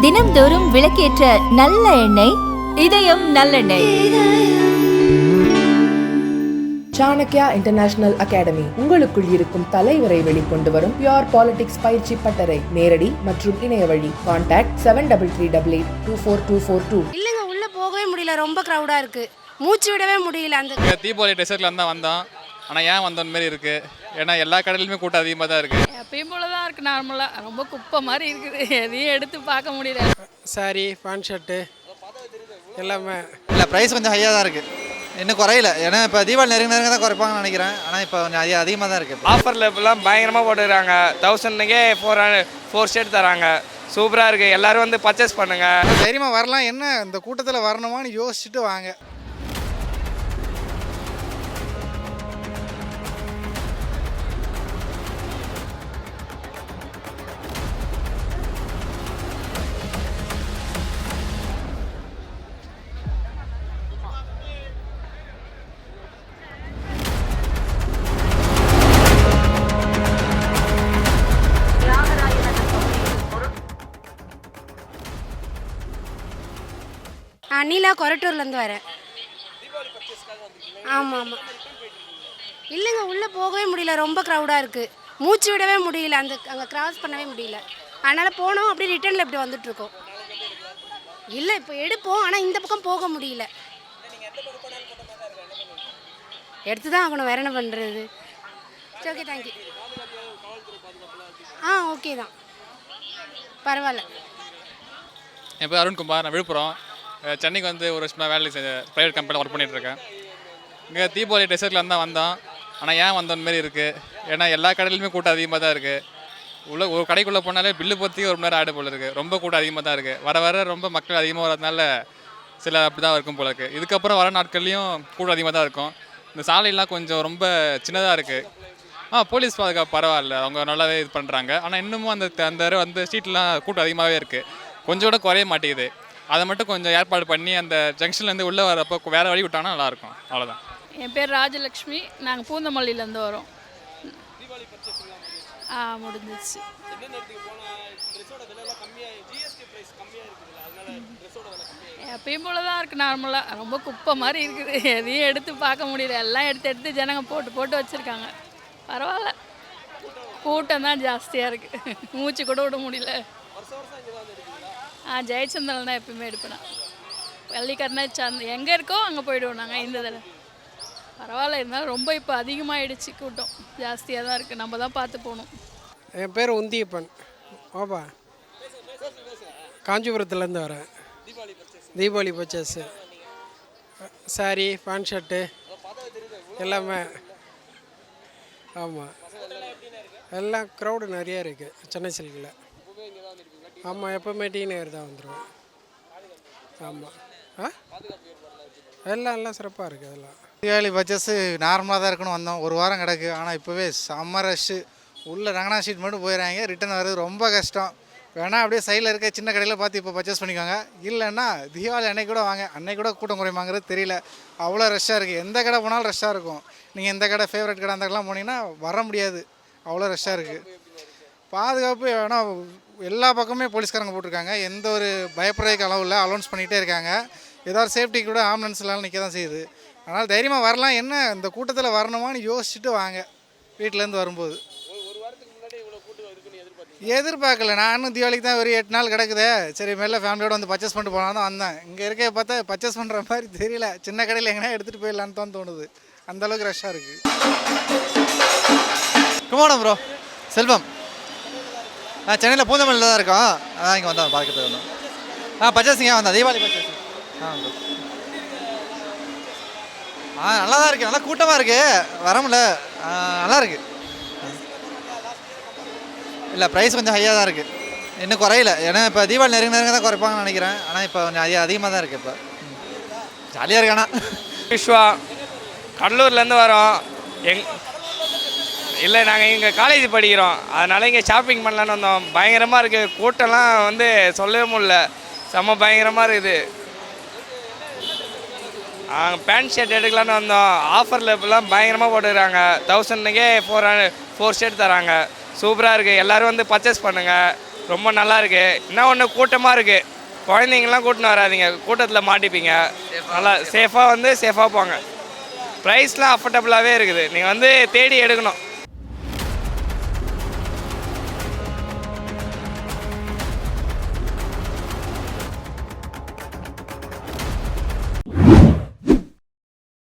தினம்தோறும் விளக்கேற்ற நல்ல எண்ணெய் இதயம் நல்லெண்ணெய். சாணக்யா இன்டர்நேஷனல் அகாடமி உங்களுக்குள் இருக்கும் தலைவரை வெளிக்கொண்டு வரும் பியூர் பாலிடிக்ஸ் பயிற்சி பட்டறை. நேரடி மற்றும் இணைய வழி. கான்டாக்ட் 7338824242. இல்லைங்க, உள்ள போகவே முடியல, ரொம்ப க்ரௌடா இருக்கு, மூச்சு விடவே முடியல. அந்த தீபாவளி டெசர்ட்ல தான் வந்தோம், ஆனால் ஏன் வந்தோம் மாரி இருக்கு. ஏன்னா எல்லா கடையிலுமே கூட்டம் அதிகமாக தான் இருக்கு. எப்பயும் போல தான் இருக்குது. நார்மலாக ரொம்ப குப்பை மாதிரி இருக்குது, எதையும் எடுத்து பார்க்க முடியல. சாரி, பேண்ட் ஷர்ட்டு எல்லாமே இல்லை, ப்ரைஸ் கொஞ்சம் ஹையாக தான் இருக்குது, இன்னும் குறையில. ஏன்னா இப்போ தீபாவளி நெருங்க தான் குறைப்பாங்கன்னு நினைக்கிறேன். ஆனால் இப்போ கொஞ்சம் அதிகமாக தான் இருக்குது. ஆஃபரில் இப்போலாம் பயங்கரமாக போட்டுக்கிறாங்க. 1000க்கே 4 ஷர்ட் தராங்க. சூப்பராக இருக்குது, எல்லோரும் வந்து பர்ச்சேஸ் பண்ணுங்கள். தைரியமாக வரலாம். என்ன இந்த கூட்டத்தில் வரணுமான்னு யோசிச்சுட்டு வாங்க. நீலா கொரட்டூர்லேருந்து வரேன். ஆமாம் ஆமாம். இல்லைங்க, உள்ளே போகவே முடியல, ரொம்ப க்ரௌடாக இருக்குது, மூச்சு விடவே முடியல, அங்கே கிராஸ் பண்ணவே முடியல. அதனால் போனோம், அப்படியே ரிட்டர்னில் இப்படி வந்துட்டுருக்கோம். இல்லை, இப்போ எடுப்போம், ஆனால் இந்த பக்கம் போக முடியல. எடுத்து தான் ஆகணும், வேறு என்ன பண்ணுறது. சரி, ஓகே, தேங்க்யூ. ஓகே தான், பரவாயில்ல. என் பேர் அருண்குமார், நான் விழுப்புரம். சென்னைக்கு வந்து ஒரு வருஷமாக வேலை ப்ரைவேட் கம்பெனியில் ஒர்க் பண்ணிகிட்ருக்கேன். இங்கே தீபாவளி டெசர்ட்ல தான் வந்தோம், ஆனால் ஏன் வந்தோம் மாரி இருக்குது. ஏன்னா எல்லா கடையிலுமே கூட்டம் அதிகமாக தான் இருக்குது. ஒரு கடைக்குள்ளே போனாலே பில்லு பற்றி ஒரு மணி நேரம் ஆடு போல் இருக்குது. ரொம்ப கூட்டம் அதிகமாக தான் இருக்குது. வர ரொம்ப மக்கள் அதிகமாக வரதுனால சில அப்படி தான் இருக்கும் போல இருக்குது. இதுக்கப்புறம் வர நாட்கள்லேயும் கூட்டம் அதிகமாக தான் இருக்கும். இந்த சாலையெல்லாம் கொஞ்சம் ரொம்ப சின்னதாக இருக்குது. போலீஸ் பாதுகாப்பு பரவாயில்ல, அவங்க நல்லாவே இது பண்ணுறாங்க. ஆனால் இன்னமும் அந்த ஸ்ட்ரீட்லாம் கூட்டம் அதிகமாகவே இருக்குது, கொஞ்சம் கூட குறைய மாட்டேங்குது. அதை மட்டும் கொஞ்சம் ஏற்பாடு பண்ணி அந்த ஜங்ஷன்லேருந்து உள்ளே வரப்போ வேறு வழி விட்டாங்கன்னா நல்லாயிருக்கும். அவ்வளோதான். என் பேர் ராஜலக்ஷ்மி, நாங்கள் பூந்தமல்லியிலேருந்து வரோம். முடிஞ்சிச்சு. எப்பயும் போல தான் இருக்குது, நார்மலாக ரொம்ப குப்பை மாதிரி இருக்குது, எதையும் எடுத்து பார்க்க முடியல. எல்லாம் எடுத்து ஜனங்க போட்டு வச்சுருக்காங்க. பரவாயில்ல, கூட்டம் தான் ஜாஸ்தியாக இருக்குது, மூச்சு கூட விட முடியல. ஜெயச்சந்திரன் தான் எப்பயுமே எடுப்பேன். பள்ளிக்கரணை எங்கே இருக்கோ அங்கே போய்டுவோம் நாங்கள். இந்த தடவை பரவாயில்ல, இருந்தாலும் ரொம்ப இப்போ அதிகமாகிடுச்சு, கூட்டம் ஜாஸ்தியாக தான் இருக்குது, நம்ம தான் பார்த்து போகணும். என் பேர் உந்தியப்பன். ஓப்பா, காஞ்சிபுரத்துலேருந்து வரேன். Deepavali purchase, sari, pant shirt எல்லாமே. ஆமாம், எல்லாம் க்ரௌடு நிறையா இருக்குது சென்னை சில்கில். ஆமாம், எப்போவுமே டி நகர் தான் வந்துடுவேன். ஆமாம். எல்லாம் சிறப்பாக இருக்குது. அதெல்லாம் தீபாவளி பர்ச்சேஸு நார்மலாக தான் இருக்குன்னு வந்தோம். ஒரு வாரம் கிடக்கு, ஆனால் இப்போவே செம்ம ரஷ்ஷு. உள்ளே ரங்கனா ஸ்ட்ரீட் மட்டும் போயிடறாங்க, ரிட்டன் வர்றது ரொம்ப கஷ்டம். வேணால் அப்படியே சைடில் இருக்க சின்ன கடையில் பார்த்து இப்போ பர்ச்சேஸ் பண்ணிக்கோங்க. இல்லைன்னா தீபாவளி அன்னைக்கு கூட வாங்க, அன்னைக்கு கூட கூட்டம் குறையுமாங்கிறது தெரியல, அவ்வளோ ரஷ்ஷாக இருக்குது. எந்த கடை போனாலும் ரஷ்ஷாக இருக்கும். நீங்கள் எந்த கடை ஃபேவரட் கடை அந்த கடைலாம் போனீங்கன்னா வர முடியாது, அவ்வளோ ரஷ்ஷாக இருக்குது. பாதுகாப்பு வேணால் எல்லா பக்கமே போலீஸ்காரங்க போட்டிருக்காங்க, எந்த ஒரு பயப்படுறதுக்கு அளவு இல்லை, அலௌன்ஸ் பண்ணிகிட்டே இருக்காங்க. ஏதாவது சேஃப்டிக்கு கூட ஆம்புலன்ஸ்லாம் நிற்க தான் செய்யுது. அதனால் தைரியமாக வரலாம். என்ன இந்த கூட்டத்தில் வரணுமான்னு யோசிச்சுட்டு வாங்க வீட்டிலேருந்து வரும்போது. எதிர்பார்க்கல, நானும் தீபாவளிக்கு தான் ஒரு 8 நாள் கிடக்குதே, சரி மேலே ஃபேமிலியோடு வந்து பர்ச்சேஸ் பண்ணிட்டு போனால் தான் வந்தேன். இங்கே இருக்க பார்த்தா பர்ச்சேஸ் பண்ணுற மாதிரி தெரியல, சின்ன கடையில் எங்கன்னா எடுத்துகிட்டு போயிடலான்னு தான் தோணுது, அந்தளவுக்கு ரஷ்ஷாக இருக்குது. குமாரம் ப்ரோ, செல்வம். நான் சென்னையில் பூந்தமல்லியில் தான் இருக்கோம், அதான் இங்கே வந்தோம் பார்க்கறது வந்தோம். பர்ச்சேஸிங்க வந்தோம், தீபாவளி பர்ச்சேஸ். நல்லா தான் இருக்குது, நல்லா கூட்டமாக இருக்குது, வர முடியல, நல்லா இருக்குது. இல்லை, ப்ரைஸ் கொஞ்சம் ஹையாக தான் இருக்குது, இன்னும் குறையில. ஏன்னா இப்போ தீபாவளி நெருங்க தான் குறைப்பாங்கன்னு நினைக்கிறேன். ஆனால் இப்போ கொஞ்சம் அதிகமாக தான் இருக்குது. இப்போ ஜாலியாக இருக்கானா. விஸ்வா, கடலூர்லேருந்து வரோம். இல்லை, நாங்கள் இங்கே காலேஜ் படிக்கிறோம், அதனால் இங்கே ஷாப்பிங் பண்ணலான்னு வந்தோம். பயங்கரமாக இருக்குது, கூட்டம்லாம் வந்து சொல்லவே முடியல, செம்ம பயங்கரமாக இருக்குது. பேண்ட் ஷர்ட் எடுக்கலான்னு வந்தோம், ஆஃபரில் இப்போலாம் பயங்கரமாக போட்டுக்கிறாங்க. 1000க்கே 4 ஷர்ட் தராங்க. சூப்பராக இருக்குது. எல்லோரும் வந்து பர்ச்சேஸ் பண்ணுங்கள், ரொம்ப நல்லா இருக்குது. இன்னும் ஒன்று கூட்டமாக இருக்குது, குழந்தைங்களாம் கூட்டின்னு வராதிங்க, கூட்டத்தில் மாட்டிப்பீங்க. நல்லா சேஃபாக போங்க. ப்ரைஸ்லாம் அஃபோர்டபுளாகவே இருக்குது, நீங்கள் வந்து தேடி எடுக்கணும்.